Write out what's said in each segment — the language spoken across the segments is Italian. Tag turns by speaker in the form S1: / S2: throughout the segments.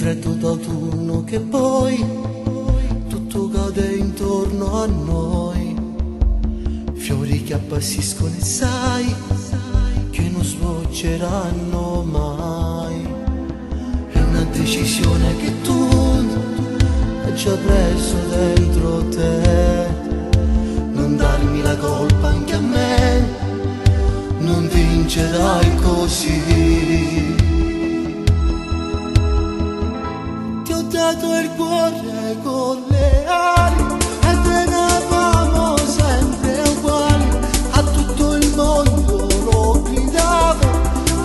S1: freddo d'autunno che poi tutto cade intorno a noi, fiori che appassiscono e sai che non sbocceranno mai. È una decisione che tu hai già preso dentro te, non darmi la colpa anche a me, non vincerai così. Ti ho dato il cuore con le ali ed eravamo sempre uguali, a tutto il mondo lo gridavo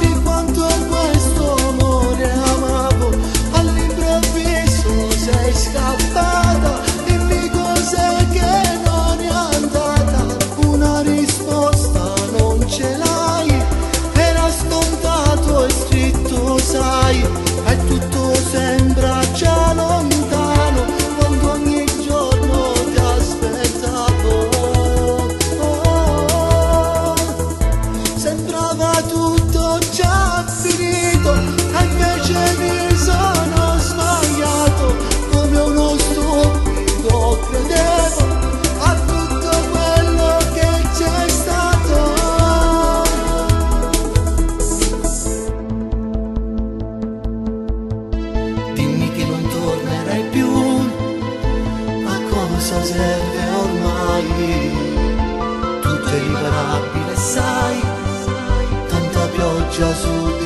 S1: di quanto questo amore amavo. All'improvviso sei scappata, dimmi cos'è che non è andata, una risposta non ce l'hai, era scontato e scritto sai, e tutto sembra già lontano quando ogni giorno ti aspettavo. Sembrava tutto già finito e invece mi sono sbagliato, come uno stupido credevo a tutto quello che c'è stato. Dimmi che non tornerai più, a cosa serve ormai? Tutto è irriparabile, sai, tanta pioggia su